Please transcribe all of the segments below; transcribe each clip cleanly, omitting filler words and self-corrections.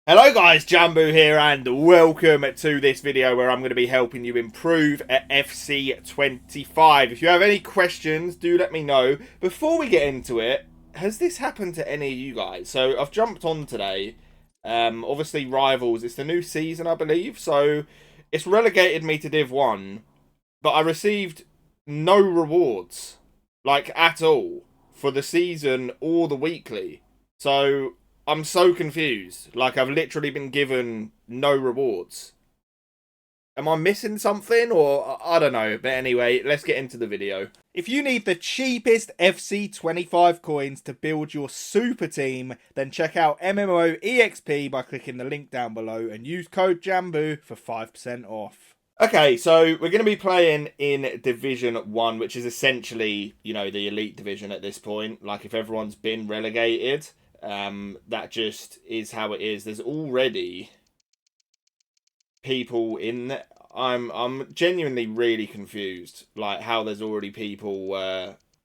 Hello guys, Jamboo here and welcome to this video where I'm going to be helping you improve at FC25. If you have any questions, do let me know. Before we get into it, has this happened to any of you guys? So I've jumped on today. Obviously Rivals, it's the new season I believe, so it's relegated me to Div 1, but I received no rewards, like at all, for the season or the weekly. So I'm so confused. Like, I've literally been given no rewards. Am I missing something? Or, I don't know. But anyway, let's get into the video. If you need the cheapest FC25 coins to build your super team, then check out MMOEXP by clicking the link down below and use code JAMBOO for 5% off. Okay, so we're going to be playing in Division 1, which is essentially, you know, the elite division at this point. Like, if everyone's been relegated, that just is how it is. There's already people in. I'm genuinely really confused, like how there's already people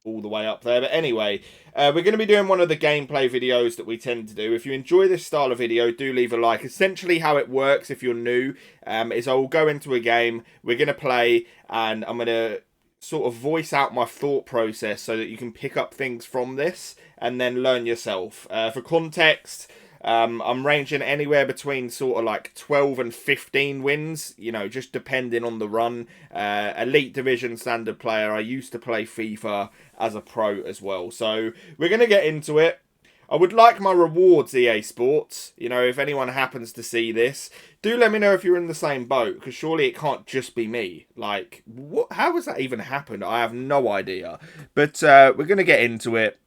all the way up there. But anyway, we're going to be doing one of the gameplay videos that we tend to do. If you enjoy this style of video, do leave a like. Essentially how it works, if you're new, is I will go into a game, we're going to play, and I'm going to sort of voice out my thought process so that you can pick up things from this and then learn yourself. For context, I'm ranging anywhere between sort of like 12 and 15 wins, you know, just depending on the run. Elite Division standard player. I used to play FIFA as a pro as well. So we're going to get into it. I would like my rewards, EA Sports. You know, if anyone happens to see this, do let me know if you're in the same boat, because surely it can't just be me. Like, what? How has that even happened? I have no idea. But we're going to get into it.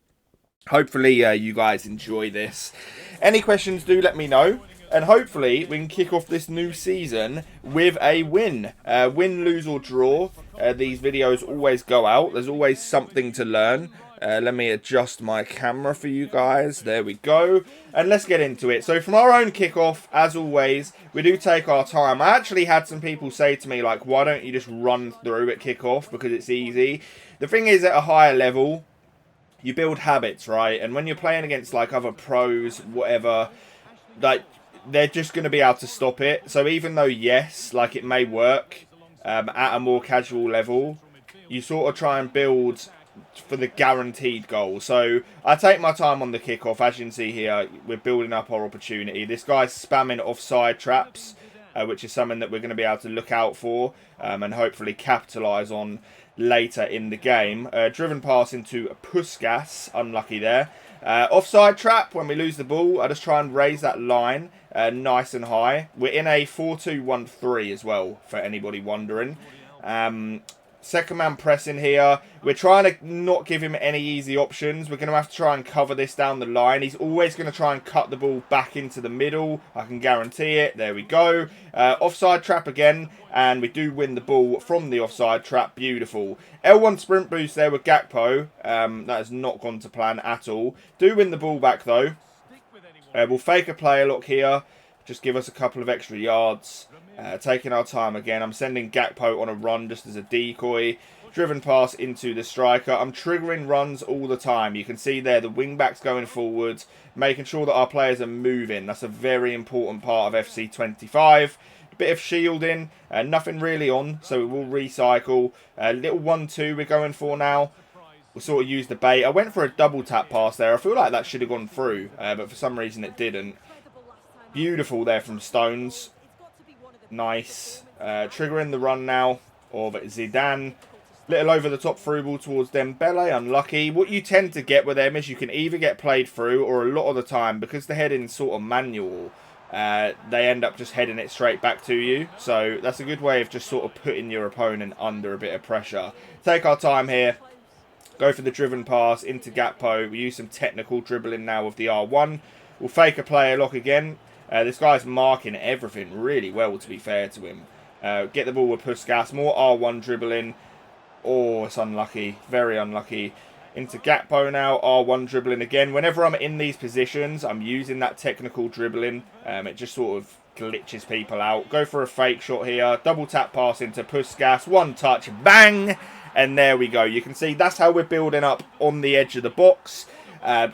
Hopefully you guys enjoy this. Any questions, do let me know. And hopefully we can kick off this new season with a win. Win, lose or draw. These videos always go out. There's always something to learn. Let me adjust my camera for you guys. There we go. And let's get into it. So from our own kickoff, as always, we do take our time. I actually had some people say to me, like, why don't you just run through at kickoff because it's easy. The thing is, at a higher level, you build habits, right? And when you're playing against, like, other pros, whatever, like, they're just going to be able to stop it. So even though, yes, like, it may work at a more casual level, you sort of try and build for the guaranteed goal. So I take my time on the kickoff. As you can see here, we're building up our opportunity. This guy's spamming offside traps, which is something that we're going to be able to look out for and hopefully capitalise on later in the game. Driven pass into Puskas, unlucky there. Offside trap, when we lose the ball, I just try and raise that line nice and high. We're in a 4-2-1-3 as well, for anybody wondering. Second man pressing here. We're trying to not give him any easy options. We're going to have to try and cover this down the line. He's always going to try and cut the ball back into the middle. I can guarantee it. There we go. Offside trap again. And we do win the ball from the offside trap. Beautiful. L1 sprint boost there with Gakpo. That has not gone to plan at all. Do win the ball back though. We'll fake a player lock here. Just give us a couple of extra yards. Taking our time again. I'm sending Gakpo on a run just as a decoy. Driven pass into the striker. I'm triggering runs all the time. You can see there the wing-backs going forward, making sure that our players are moving. That's a very important part of FC25. A bit of shielding. Nothing really on, so we will recycle. Little 1-2 we're going for now. We'll sort of use the bait. I went for a double tap pass there. I feel like that should have gone through, but for some reason it didn't. Beautiful there from Stones. Nice. Triggering the run now of Zidane. Little over the top through ball towards Dembele. Unlucky. What you tend to get with them is you can either get played through, or a lot of the time, because the heading's sort of manual, they end up just heading it straight back to you. So that's a good way of just sort of putting your opponent under a bit of pressure. Take our time here. Go for the driven pass into Gakpo. We use some technical dribbling now with the R1. We'll fake a player lock again. This guy's marking everything really well, to be fair to him. Get the ball with Puskas. More R1 dribbling. Oh, it's unlucky. Very unlucky. Into Gakpo now. R1 dribbling again. Whenever I'm in these positions, I'm using that technical dribbling. It just sort of glitches people out. Go for a fake shot here. Double tap pass into Puskas. One touch. Bang! And there we go. You can see that's how we're building up on the edge of the box.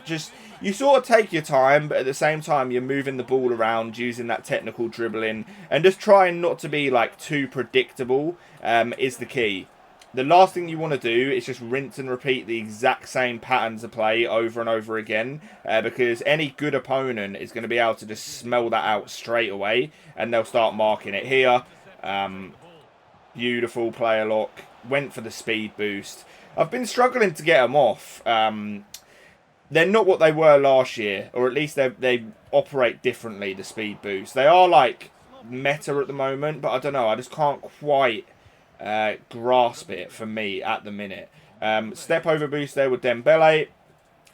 Just, you sort of take your time, but at the same time, you're moving the ball around, using that technical dribbling, and just trying not to be like too predictable is the key. The last thing you want to do is just rinse and repeat the exact same patterns of play over and over again, because any good opponent is going to be able to just smell that out straight away, and they'll start marking it here. Beautiful player lock. Went for the speed boost. I've been struggling to get them off. They're not what they were last year, or at least they operate differently, the speed boost. They are like meta at the moment, but I don't know. I just can't quite grasp it for me at the minute. Step over boost there with Dembele.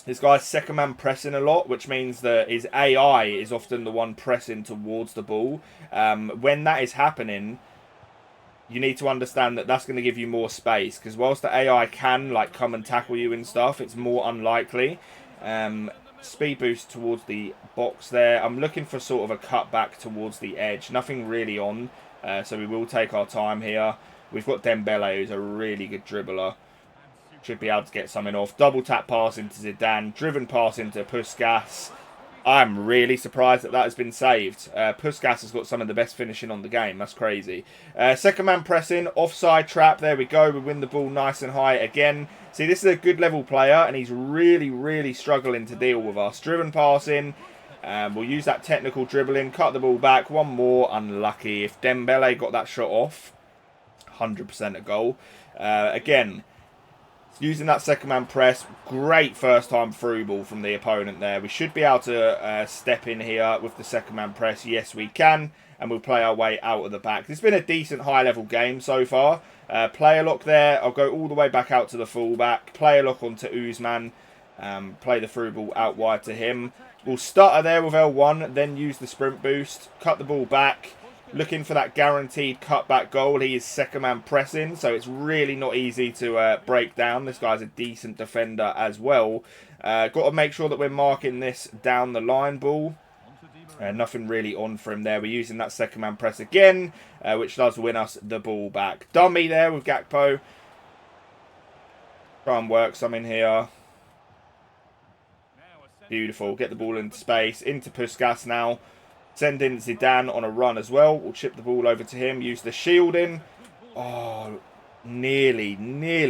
This guy's second man pressing a lot, which means that his AI is often the one pressing towards the ball. When that is happening, you need to understand that that's going to give you more space, because whilst the AI can like come and tackle you and stuff, it's more unlikely. Speed boost towards the box there. I'm looking for sort of a cut back towards the edge. Nothing really on, so we will take our time here. We've got Dembele, who's a really good dribbler. Should be able to get something off. Double tap pass into Zidane. Driven pass into Puskas. I'm really surprised that has been saved. Puskas has got some of the best finishing on the game. That's crazy. Second man pressing. Offside trap. There we go. We win the ball nice and high again. See, this is a good level player, and he's really, really struggling to deal with us. Driven passing. We'll use that technical dribbling. Cut the ball back. One more. Unlucky. If Dembele got that shot off, 100% a goal. Again, using that second man press, great first time through ball from the opponent there. We should be able to step in here with the second man press. Yes, we can. And we'll play our way out of the back. It's been a decent high level game so far. Player lock there. I'll go all the way back out to the fullback. Player lock onto Usman. Play the through ball out wide to him. We'll stutter there with L1. Then use the sprint boost. Cut the ball back. Looking for that guaranteed cutback goal. He is second man pressing, so it's really not easy to break down. This guy's a decent defender as well. Got to make sure that we're marking this down the line ball. Nothing really on for him there. We're using that second man press again, which does win us the ball back. Dummy there with Gakpo. Try and work some in here. Beautiful. Get the ball into space. Into Puskas now. Send in Zidane on a run as well. We'll chip the ball over to him. Use the shielding. Oh, nearly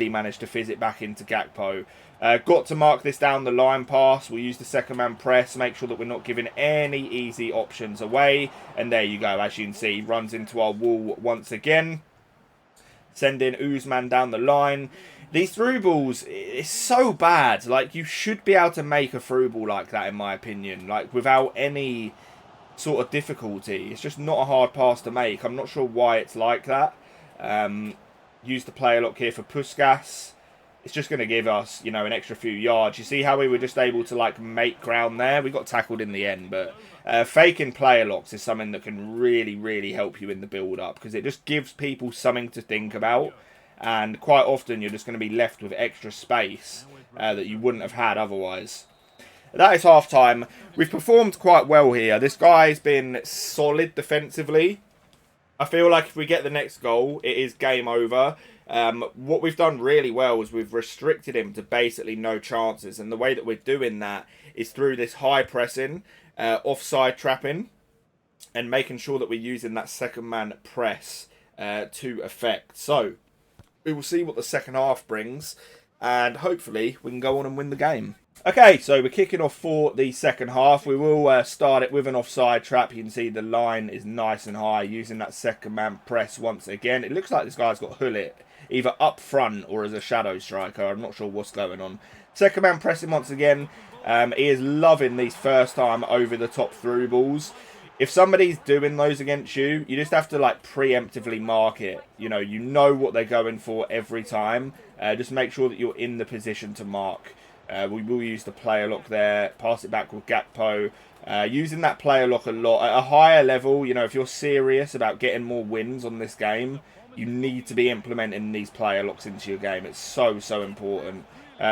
managed to fizz it back into Gakpo. Got to mark this down the line pass. We'll use the second man press. Make sure that we're not giving any easy options away. And there you go. As you can see, runs into our wall once again. Send in Usman down the line. These through balls, it's so bad. Like, you should be able to make a through ball like that, in my opinion. Like, without any sort of difficulty. It's just not a hard pass to make. I'm not sure why it's like that. Use the player lock here for Puskas. It's just going to give us, you know, an extra few yards. You see how we were just able to like make ground there? We got tackled in the end, but faking player locks is something that can really help you in the build up, because it just gives people something to think about, and quite often you're just going to be left with extra space that you wouldn't have had otherwise. That is half time. We've performed quite well here. This guy's been solid defensively. I feel like if we get the next goal, it is game over. What we've done really well is we've restricted him to basically no chances. And the way that we're doing that is through this high pressing, offside trapping, and making sure that we're using that second man press to effect. So, we will see what the second half brings. And hopefully, we can go on and win the game. Okay, so we're kicking off for the second half. We will start it with an offside trap. You can see the line is nice and high, using that second man press once again. It looks like this guy's got Hullet either up front or as a shadow striker. I'm not sure what's going on. Second man pressing once again. He is loving these first time over the top through balls. If somebody's doing those against you, you just have to like preemptively mark it. You know what they're going for every time. Just make sure that you're in the position to mark. We will use the player lock there. Pass it back with Gakpo. Using that player lock a lot. At a higher level, if you're serious about getting more wins on this game, you need to be implementing these player locks into your game. It's so important.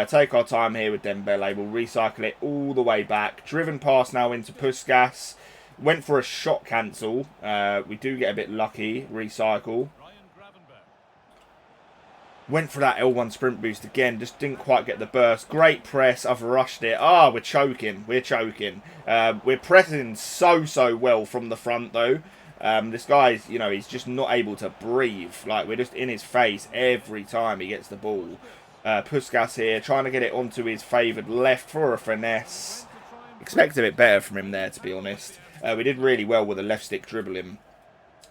Take our time here with Dembele. We'll recycle it all the way back. Driven pass now into Puskas. Went for a shot cancel. We do get a bit lucky. Recycle. Went for that L1 sprint boost again. Just didn't quite get the burst. Great press. I've rushed it. Ah, we're choking. We're choking. We're pressing so well from the front, though. This guy's, you know, he's just not able to breathe. Like, we're just in his face every time he gets the ball. Puskas here, trying to get it onto his favoured left for a finesse. Expect a bit better from him there, to be honest. We did really well with the left stick dribbling.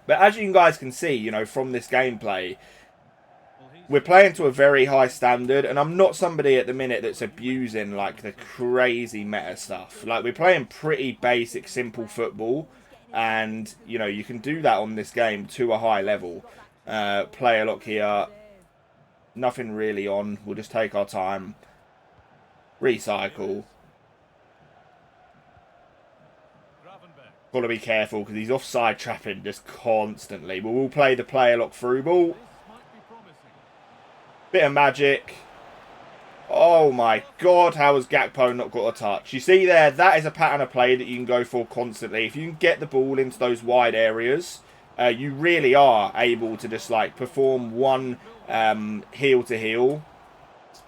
But as you guys can see, you know, from this gameplay, we're playing to a very high standard, and I'm not somebody at the minute that's abusing, like, the crazy meta stuff. Like, we're playing pretty basic, simple football, and, you know, you can do that on this game to a high level. Player lock here. Nothing really on. We'll just take our time. Recycle. Got to be careful, because he's offside trapping just constantly. But we'll play the player lock through ball. Bit of magic. Oh my god, how has Gakpo not got a touch? You see there, that is a pattern of play that you can go for constantly. If you can get the ball into those wide areas, you really are able to just like perform one heel to heel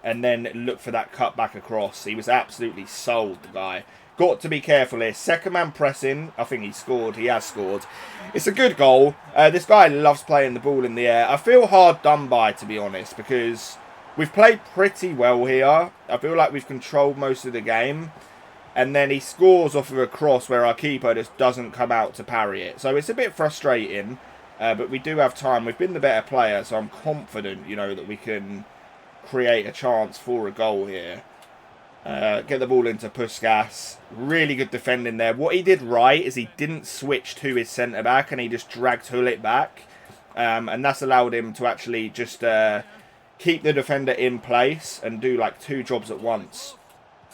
and then look for that cut back across. He was absolutely sold, the guy. Got to be careful here. Second man pressing. I think he scored. He has scored. It's a good goal. This guy loves playing the ball in the air. I feel hard done by, to be honest, because we've played pretty well here. I feel like we've controlled most of the game. And then he scores off of a cross where our keeper just doesn't come out to parry it. So it's a bit frustrating. But we do have time. We've been the better player, so I'm confident, you know, that we can create a chance for a goal here. Get the ball into Puskas. Really good defending there. What he did right is he didn't switch to his centre-back and he just dragged Hullet back. And that's allowed him to actually just keep the defender in place and do like two jobs at once,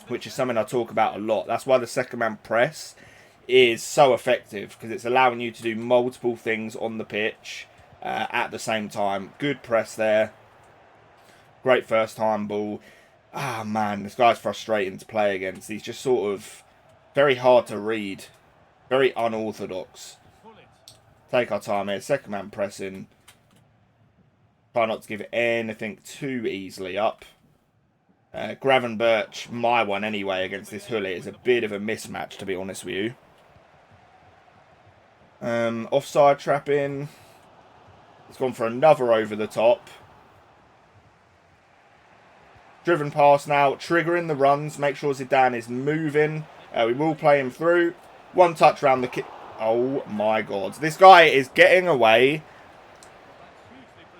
which is something I talk about a lot. That's why the second-man press is so effective, because it's allowing you to do multiple things on the pitch at the same time. Good press there. Great first-time ball. Ah, man, this guy's frustrating to play against. He's just sort of very hard to read. Very unorthodox. Take our time here. Second man pressing. Try not to give anything too easily up. Gravenberch, my one anyway, against this Hullet is a bit of a mismatch, to be honest with you. Offside trapping. It's gone for another over the top. Driven past now, triggering the runs. Make sure Zidane is moving. We will play him through. One touch around the kick. Oh my god. This guy is getting away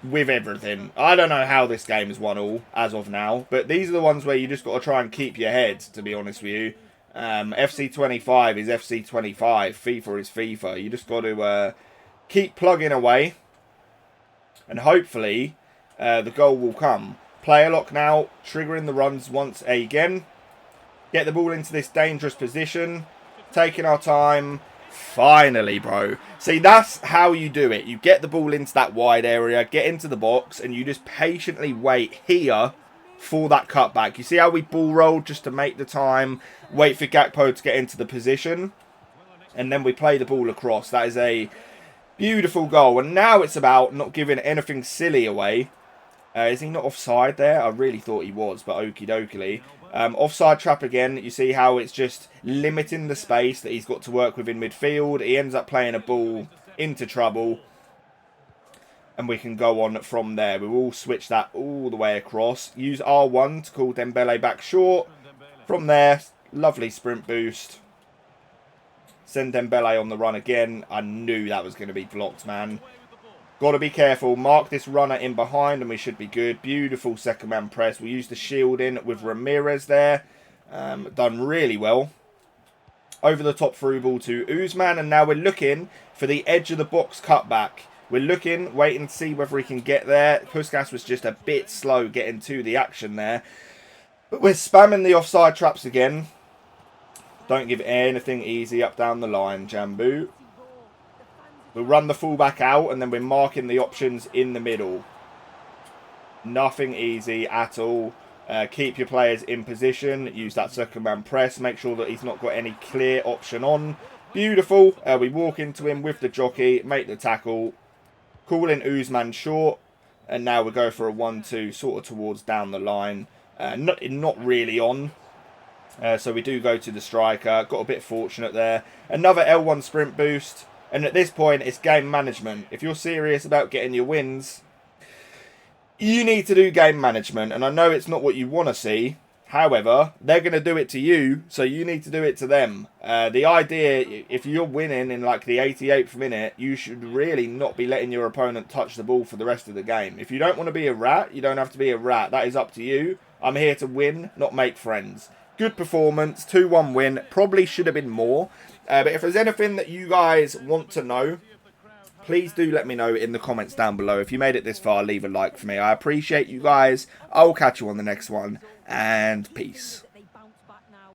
with everything. I don't know how this game is 1-1 as of now. But these are the ones where you just got to try and keep your head, to be honest with you. FC25 is FC25. FIFA is FIFA. You just got to keep plugging away. And hopefully the goal will come. Player lock now, triggering the runs once again. Get the ball into this dangerous position. Taking our time. Finally, bro. See, that's how you do it. You get the ball into that wide area, get into the box, and you just patiently wait here for that cutback. You see how we ball rolled just to make the time, wait for Gakpo to get into the position, and then we play the ball across. That is a beautiful goal. And now it's about not giving anything silly away. Is he not offside there? I really thought he was, but okie dokie. Offside trap again. You see how it's just limiting the space that he's got to work with in midfield. He ends up playing a ball into trouble. And we can go on from there. We will switch that all the way across. Use R1 to call Dembele back short. From there, lovely sprint boost. Send Dembele on the run again. I knew that was going to be blocked, man. Got to be careful. Mark this runner in behind and we should be good. Beautiful second man press. We used the shielding with Ramirez there. Done really well. Over the top through ball to Usman. And now we're looking for the edge of the box cutback. We're looking, waiting to see whether he can get there. Puskas was just a bit slow getting to the action there. But we're spamming the offside traps again. Don't give anything easy up down the line, Jamboo. We'll run the fullback out and then we're marking the options in the middle. Nothing easy at all. Keep your players in position. Use that second man press. Make sure that he's not got any clear option on. Beautiful. We walk into him with the jockey. Make the tackle. Call in Usman short. And now we go for a 1-2 sort of towards down the line. Not really on. So we do go to the striker. Got a bit fortunate there. Another L1 sprint boost. And at this point, it's game management. If you're serious about getting your wins, you need to do game management. And I know it's not what you want to see. However, they're going to do it to you, so you need to do it to them. The idea, if you're winning in like the 88th minute, you should really not be letting your opponent touch the ball for the rest of the game. If you don't want to be a rat, you don't have to be a rat. That is up to you. I'm here to win, not make friends. Good performance, 2-1 win. Probably should have been more. But if there's anything that you guys want to know, please do let me know in the comments down below. If you made it this far, leave a like for me. I appreciate you guys. I will catch you on the next one. And peace.